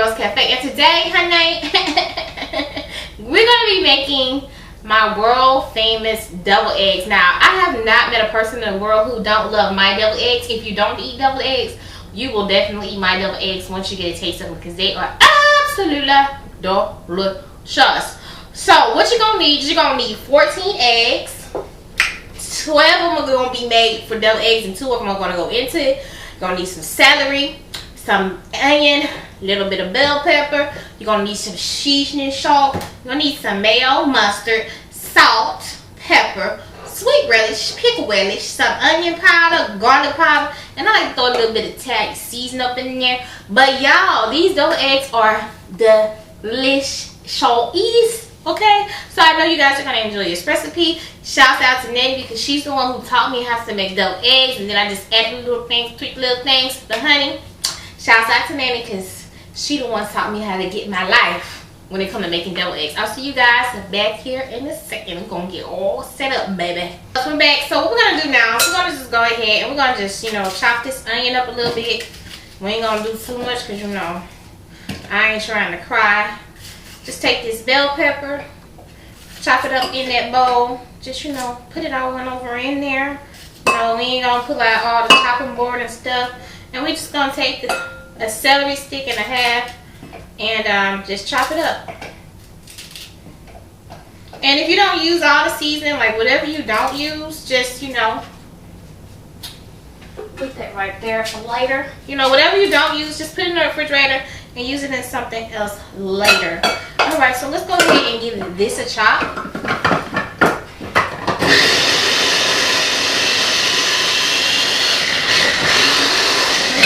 Rose Cafe, and today, honey, we're gonna be making my world famous devil eggs. Now, I have not met a person in the world who don't love my devil eggs. If you don't eat devil eggs, you will definitely eat my devil eggs once you get a taste of them, because they are absolutely delicious. So what you're gonna need is you're gonna need 14 eggs. 12 of them are gonna be made for devil eggs, and 2 of them are gonna go into it. You're gonna need some celery, some onion, a little bit of bell pepper. You're gonna need some seasoning salt. You're gonna need some mayo, mustard, salt, pepper, sweet relish, pickle relish, some onion powder, garlic powder, and I like to throw a little bit of Italian season up in there. But y'all, these devil eggs are delicious. Okay, so I know you guys are gonna enjoy this recipe. Shouts out to Nettie, because she's the one who taught me how to make devil eggs, and then I just added little things, tweak little things. But honey, shouts out to Nettie, because she the one taught me how to get my life when it comes to making devil eggs. I'll see you guys back here in a second. We're gonna get all set up, baby. Welcome back. So what we're gonna do now is we're gonna just go ahead and we're gonna just, you know, chop this onion up a little bit. We ain't gonna do too much, because you know I ain't trying to cry. Just take this bell pepper, chop it up in that bowl. Just, you know, put it all over in there. You know, we ain't gonna pull out all the chopping board and stuff. And we just gonna take a celery stick and a half and just chop it up. And if you don't use all the seasoning, like whatever you don't use, just, you know, put that right there for later. You know, whatever you don't use, just put it in the refrigerator and use it in something else later. Alright, so let's go ahead and give this a chop.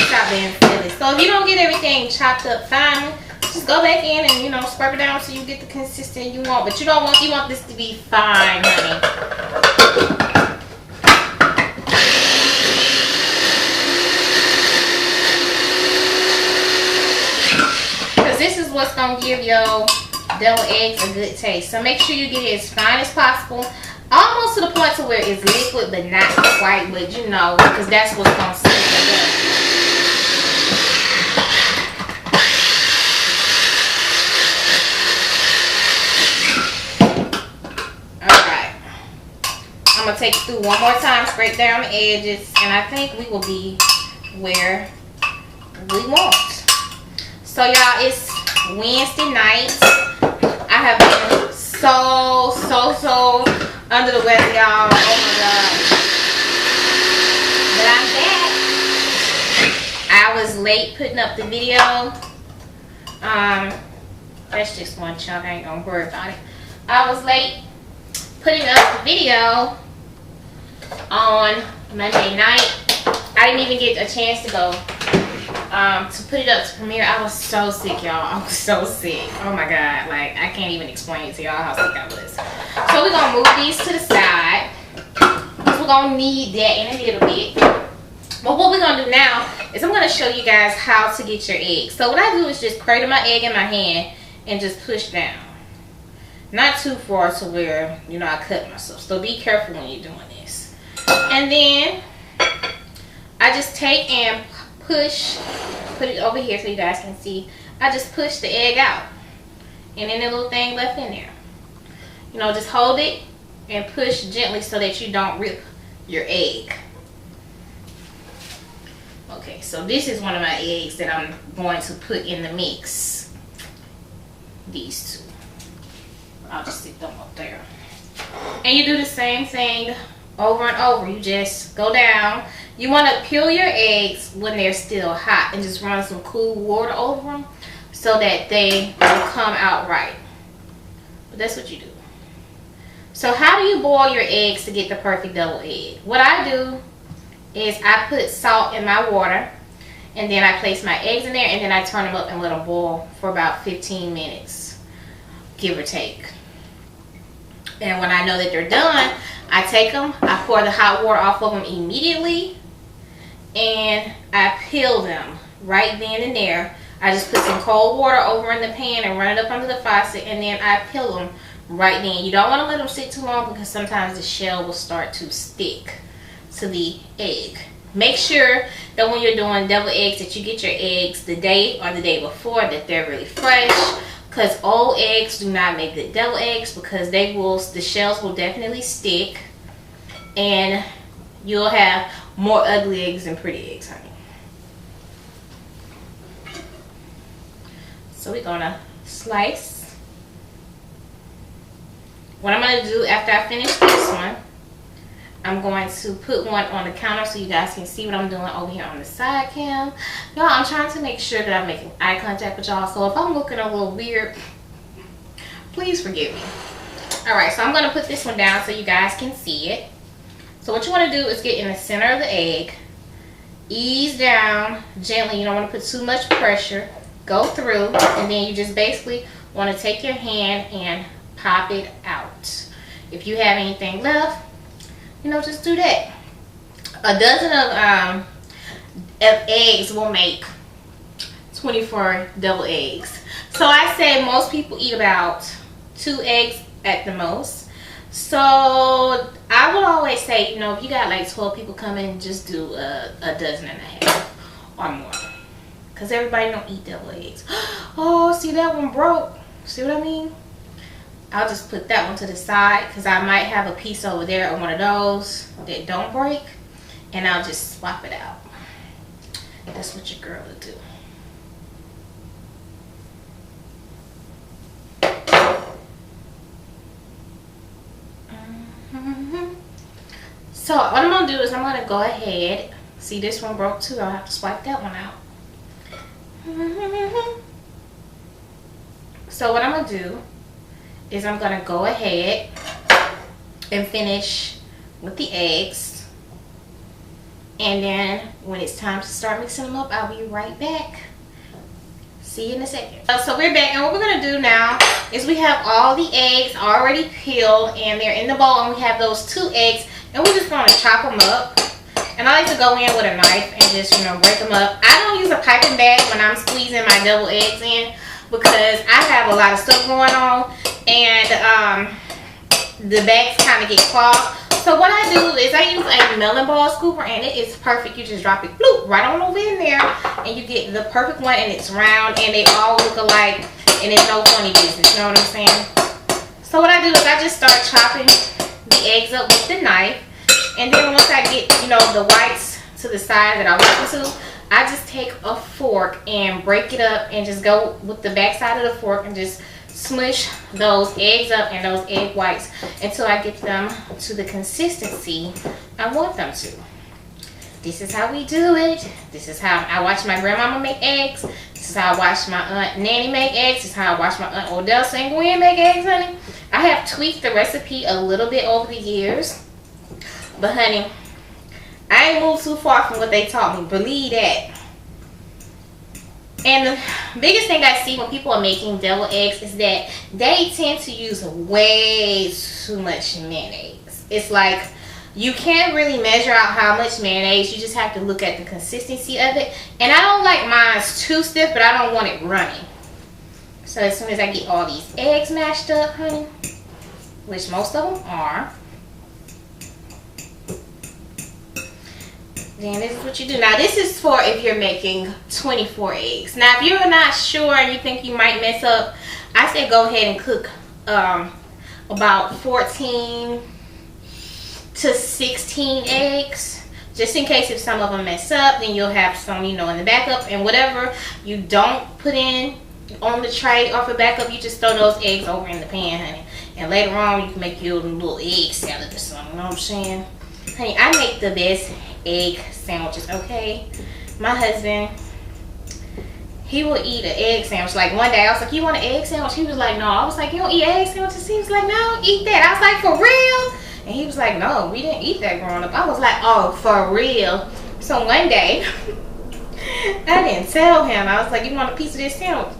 Stop being silly. So if you don't get everything chopped up fine, just go back in and, you know, scrub it down so you get the consistency you want. But you don't want, you want this to be fine, honey. This is what's gonna give your devil eggs a good taste. So make sure you get it as fine as possible, almost to the point to where it's liquid but not quite, but you know, because that's what's gonna stick it up. Alright, I'm gonna take it through one more time, scrape down the edges, and I think we will be where we want. So y'all, it's Wednesday night. I have been so under the weather, y'all. Oh my god. But I'm back. I was late putting up the video. That's just one chunk, I ain't gonna worry about it. I was late putting up the video on Monday night. I didn't even get a chance to go to put it up to premiere. I was so sick, y'all. I was so sick. Oh my god, like I can't even explain it to y'all how sick I was. So we're gonna move these to the side, because we're gonna need that in a little bit. But what we're gonna do now is I'm gonna show you guys how to get your eggs. So what I do is just cradle my egg in my hand and just push down, not too far to where, you know, I cut myself. So be careful when you're doing this. And then I just take and push, put it over here so you guys can see. I just push the egg out, and then the little thing left in there. You know, just hold it and push gently so that you don't rip your egg. Okay, so this is one of my eggs that I'm going to put in the mix. These two. I'll just stick them up there. And you do the same thing over and over. You just go down. You want to peel your eggs when they're still hot and just run some cool water over them so that they will come out right. But that's what you do. So how do you boil your eggs to get the perfect devil egg? What I do is I put salt in my water, and then I place my eggs in there, and then I turn them up and let them boil for about 15 minutes, give or take. And when I know that they're done, I take them, I pour the hot water off of them immediately, and I peel them right then and there. I just put some cold water over in the pan and run it up under the faucet, and then I peel them right then. You don't want to let them sit too long, because sometimes the shell will start to stick to the egg. Make sure that when you're doing deviled eggs that you get your eggs the day or the day before, that they're really fresh, because old eggs do not make good deviled eggs, because the shells will definitely stick and you'll have more ugly eggs than pretty eggs, honey. So we're gonna slice. What I'm gonna do after I finish this one, I'm going to put one on the counter so you guys can see what I'm doing over here on the side cam. Y'all, I'm trying to make sure that I'm making eye contact with y'all. So if I'm looking a little weird, please forgive me. Alright, so I'm going to put this one down so you guys can see it. So what you want to do is get in the center of the egg. Ease down gently. You don't want to put too much pressure. Go through. And then you just basically want to take your hand and pop it out. If you have anything left, you know, just do that. A dozen of eggs will make 24 double eggs. So I say most people eat about 2 eggs at the most. So I would always say, you know, if you got like 12 people coming, just do a dozen and a half or more. Because everybody don't eat double eggs. Oh, see, that one broke. See what I mean? I'll just put that one to the side because I might have a piece over there of one of those that don't break, and I'll just swap it out. That's what your girl will do. So what I'm going to do is I'm going to go ahead. See, this one broke too. I'll have to swipe that one out. So what I'm going to do is I'm going to go ahead and finish with the eggs. And then when it's time to start mixing them up, I'll be right back. See you in a second. So we're back, and what we're going to do now is we have all the eggs already peeled and they're in the bowl, and we have those 2 eggs, and we're just going to chop them up. And I like to go in with a knife and just, you know, break them up. I don't use a piping bag when I'm squeezing my double eggs in, because I have a lot of stuff going on and the bags kind of get clogged. So what I do is I use a melon ball scooper, and it is perfect. You just drop it bloop, right on over in there, and you get the perfect one, and it's round, and they all look alike, and it's no funny business. You know what I'm saying? So what I do is I just start chopping the eggs up with the knife, and then once I get, you know, the whites to the size that I want them to, I just take a fork and break it up and just go with the back side of the fork and just smush those eggs up and those egg whites until I get them to the consistency I want them to. This is how we do it. This is how I watch my grandmama make eggs. This is how I watch my Aunt Nanny make eggs. This is how I watch my Aunt Odell Sanguine make eggs, honey. I have tweaked the recipe a little bit over the years. But honey, I ain't moved too far from what they taught me. Believe that. And the biggest thing I see when people are making deviled eggs is that they tend to use way too much mayonnaise. It's like you can't really measure out how much mayonnaise. You just have to look at the consistency of it. And I don't like mine too stiff, but I don't want it runny. So as soon as I get all these eggs mashed up, honey, which most of them are, then this is what you do. Now this is for if you're making 24 eggs. Now if you're not sure and you think you might mess up, I say go ahead and cook about 14 to 16 eggs, just in case if some of them mess up, then you'll have some, you know, in the backup. And whatever you don't put in on the tray or for backup, you just throw those eggs over in the pan, honey, and later on you can make your little egg salad or something. You know what I'm saying? Honey, I make the best egg sandwiches, okay? My husband, he will eat an egg sandwich. Like one day I was like, you want an egg sandwich? He was like, no. I was like, you don't eat egg sandwiches? He was like, no, I don't eat that. I was like, for real? And he was like, no, we didn't eat that growing up. I was like, oh, for real? So one day I didn't tell him. I was like, you want a piece of this sandwich?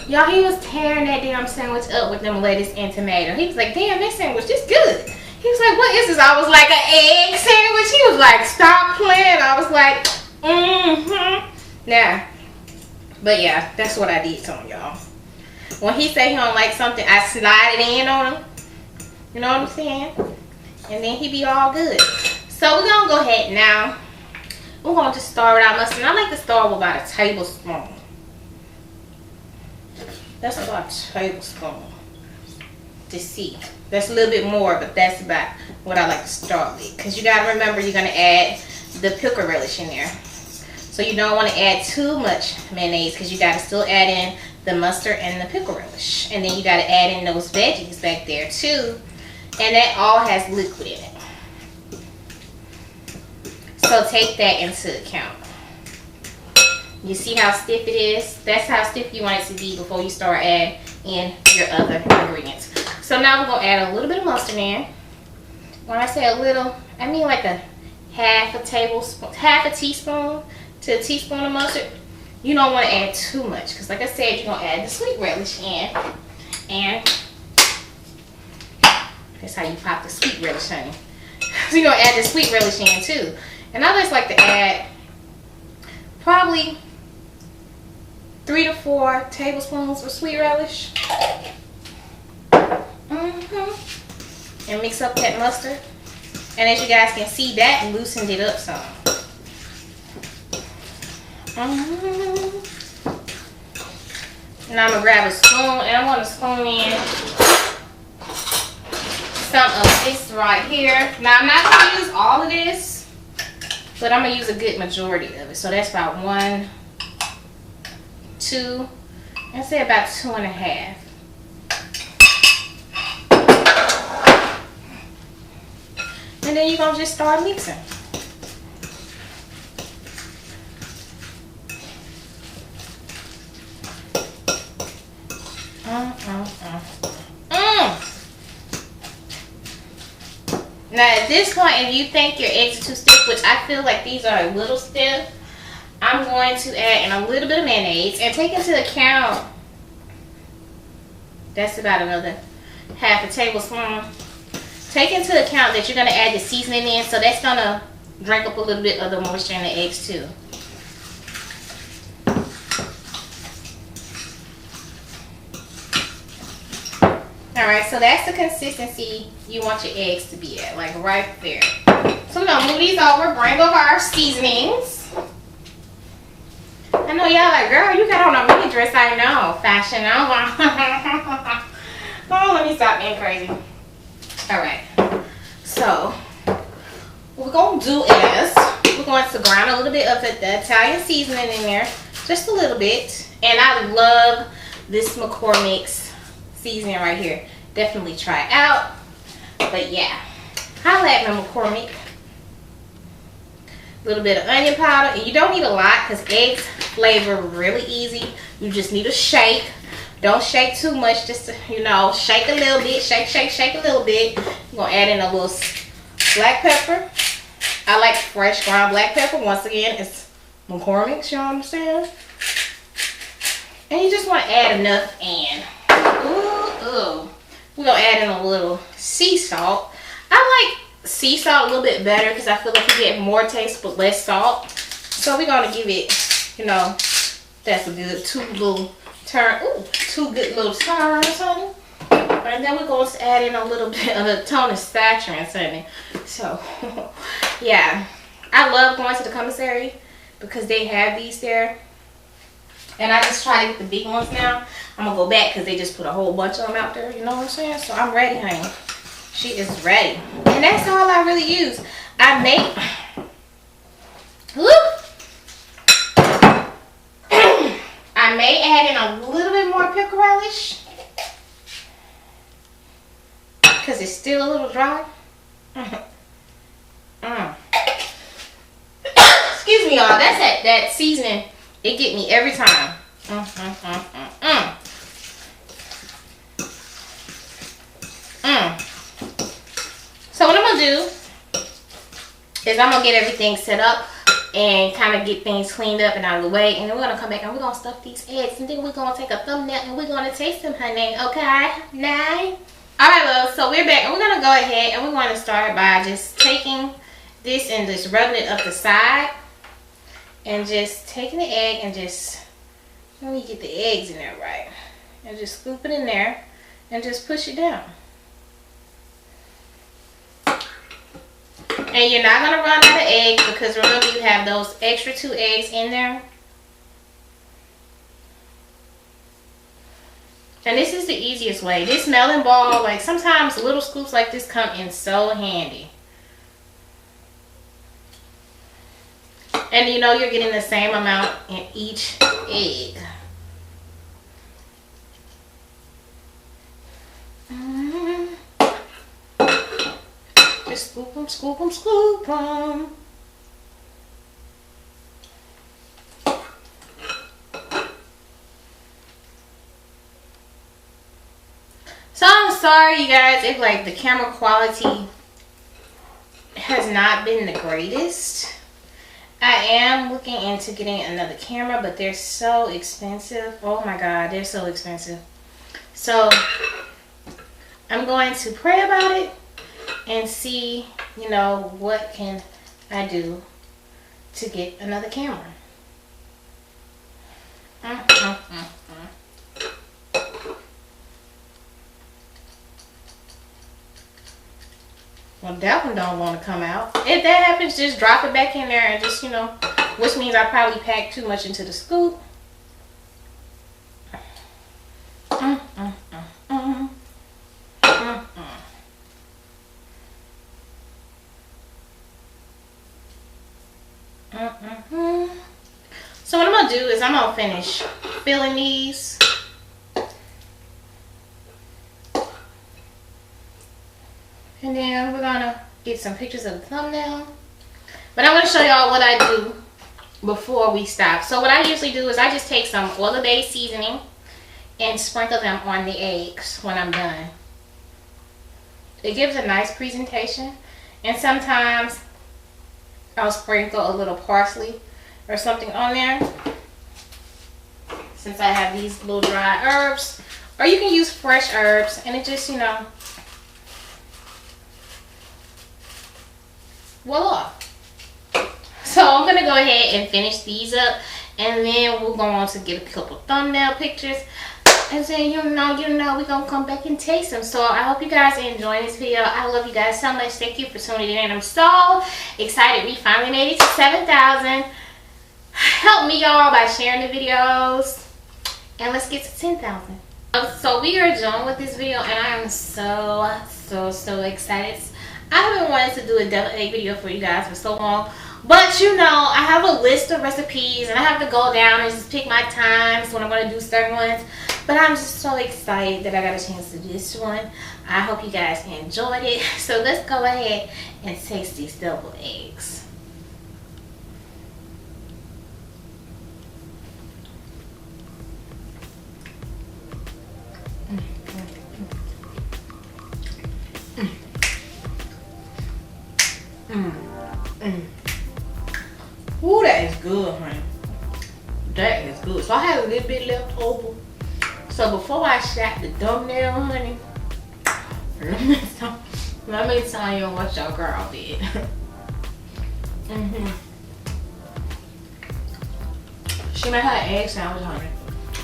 Y'all, he was tearing that damn sandwich up with them lettuce and tomato. He was like, damn, this sandwich, this good. He was like, what is this? I was like, an egg sandwich? He was like, stop playing. I was like, Nah. But yeah, that's what I did to him, y'all. When he say he don't like something, I slide it in on him. You know what I'm saying? And then he be all good. So we're going to go ahead now. we're going to just start with our mustard. I like to start with about a tablespoon. That's about a tablespoon to see. That's a little bit more, but that's about what I like to start with. Because you got to remember you're going to add the pickle relish in there. So you don't want to add too much mayonnaise because you got to still add in the mustard and the pickle relish. And then you got to add in those veggies back there too. And that all has liquid in it. So take that into account. You see how stiff it is? That's how stiff you want it to be before you start adding in your other ingredients. So now we're going to add a little bit of mustard in. When I say a little, I mean like a half a teaspoon to a teaspoon of mustard. You don't want to add too much because like I said, you're going to add the sweet relish in. And that's how you pop the sweet relish, honey. So you're going to add the sweet relish in too. And I just like to add probably 3 to 4 tablespoons of sweet relish. And mix up that mustard. And as you guys can see, that loosened it up some. Now I'm going to grab a spoon and I'm going to spoon in some of this right here. Now I'm not going to use all of this, but I'm going to use a good majority of it. So that's about 1, 2, I'd say about 2.5. And then you're going to just start mixing. Now at this point, if you think your eggs are too stiff, which I feel like these are a little stiff, I'm going to add in a little bit of mayonnaise and take into account, that's about another half a tablespoon. Take into account that you're going to add the seasoning in, so that's going to drink up a little bit of the moisture in the eggs too. Alright, so that's the consistency you want your eggs to be at, like right there. So we're going to move these over, bring over our seasonings. I know y'all like, girl, you got on a mini dress. I know, Fashion Nova. Oh, let me stop being crazy. Alright, so what we're going to do is we're going to grind a little bit of the Italian seasoning in there, just a little bit. And I love this McCormick's seasoning right here. Definitely try it out. But yeah, holla at me, McCormick. A little bit of onion powder. And you don't need a lot because eggs flavor really easy. You just need a shake. Don't shake too much, just to, you know, shake a little bit, shake a little bit. You're going to add in a little black pepper. I like fresh ground black pepper. Once again, it's McCormick's, you know what I'm saying? And you just want to add enough in. Ooh. We're going to add in a little sea salt. I like sea salt a little bit better because I feel like you get more taste but less salt. So we're going to give it, you know, that's a good two good little turns, honey. And then we're going to add in a little bit of the Tony Satchering, honey. So, yeah. I love going to the commissary because they have these there. And I just try to get the big ones now. I'm going to go back because they just put a whole bunch of them out there. You know what I'm saying? So I'm ready, honey. She is ready. And that's all I really use. I may add in a little bit more pickle relish. Because it's still a little dry. Excuse me, y'all. That's that seasoning. It get me every time. So what I'm going to do is I'm going to get everything set up and kind of get things cleaned up and out of the way. And then we're going to come back and we're going to stuff these eggs. And then we're going to take a thumbnail and we're going to taste them, honey. Okay? Nice. Alright, love. So we're back and we're going to go ahead and we're going to start by just taking this and just rubbing it up the side. And just taking the egg and just, let me get the eggs in there right. And just scoop it in there and just push it down. And you're not gonna run out of eggs because remember you have those extra 2 eggs in there. And this is the easiest way. This melon ball, like sometimes little scoops like this come in so handy. And you know you're getting the same amount in each egg. Just scoop them, scoop them, scoop them. So I'm sorry you guys if like the camera quality has not been the greatest. I am looking into getting another camera, but they're so expensive. Oh my god, they're so expensive. So I'm going to pray about it and see, you know, what can I do to get another camera. Well, that one don't want to come out. If that happens, just drop it back in there and just, you know, which means I probably packed too much into the scoop. So what I'm going to do is I'm going to finish filling these. And then we're going to get some pictures of the thumbnail. But I'm going to show y'all what I do before we stop. So what I usually do is I just take some oil-based seasoning and sprinkle them on the eggs when I'm done. It gives a nice presentation. And sometimes I'll sprinkle a little parsley or something on there. Since I have these little dry herbs. Or you can use fresh herbs and it just, you know, voila. So I'm going to go ahead and finish these up. And then we'll go on to get a couple thumbnail pictures. And then, you know, we're going to come back and taste them. So I hope you guys enjoyed this video. I love you guys so much. Thank you for tuning in. I'm so excited we finally made it to 7,000. Help me, y'all, by sharing the videos. And let's get to 10,000. So we are done with this video. And I am so excited. I've been wanting to do a deviled egg video for you guys for so long. But you know, I have a list of recipes and I have to go down and just pick my times when I'm going to do certain ones. But I'm just so excited that I got a chance to do this one. I hope you guys enjoyed it. So let's go ahead and taste these deviled eggs. Ooh, that is good, honey. That is good. So I had a little bit left over. So before I shot the thumbnail, honey, let me tell you what your girl did. She made her egg sandwich, honey,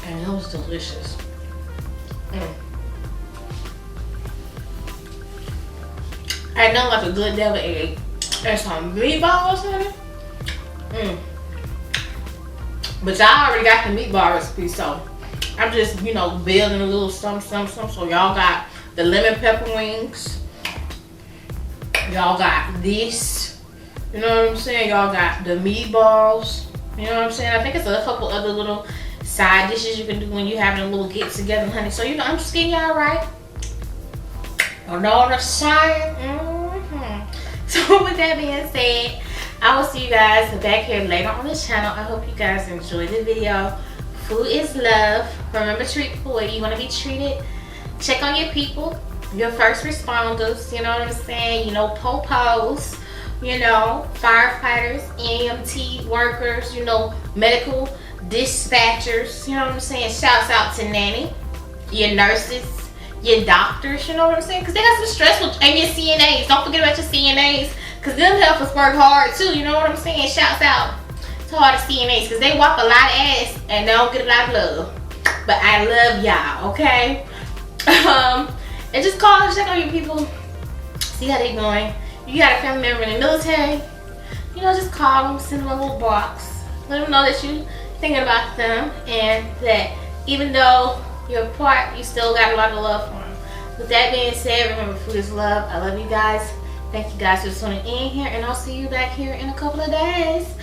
and it was delicious. I know like a good deviled egg and some meatballs, honey. But y'all already got the meatball recipe, so I'm just, you know, building a little something. So y'all got the lemon pepper wings. Y'all got this. You know what I'm saying? Y'all got the meatballs. You know what I'm saying? I think it's a couple other little side dishes you can do when you're having a little get together, honey. So, you know, I'm just getting y'all right. You know what I'm saying? So with that being said, I will see you guys back here later on the channel. I hope you guys enjoyed the video. Food is love. Remember, treat people the way you want to be treated. Check on your people, your first responders, you know what I'm saying? You know, popos, you know, firefighters, EMT workers, you know, medical dispatchers, you know what I'm saying? Shouts out to Nanny, your nurses, your doctors, you know what I'm saying? Because they got some stressful, and your CNAs. Don't forget about your CNAs, because them helpers work hard too, you know what I'm saying? Shouts out to all the CNAs, because they walk a lot of ass and they don't get a lot of love. But I love y'all, okay? And just call and check on your people, see how they going. you got a family member in the military, you know, just call them, send them a little box. Let them know that you're thinking about them and that even though you're apart, you still got a lot of love for them. With that being said, remember, food is love. I love you guys. Thank you guys for tuning in here, and I'll see you back here in a couple of days.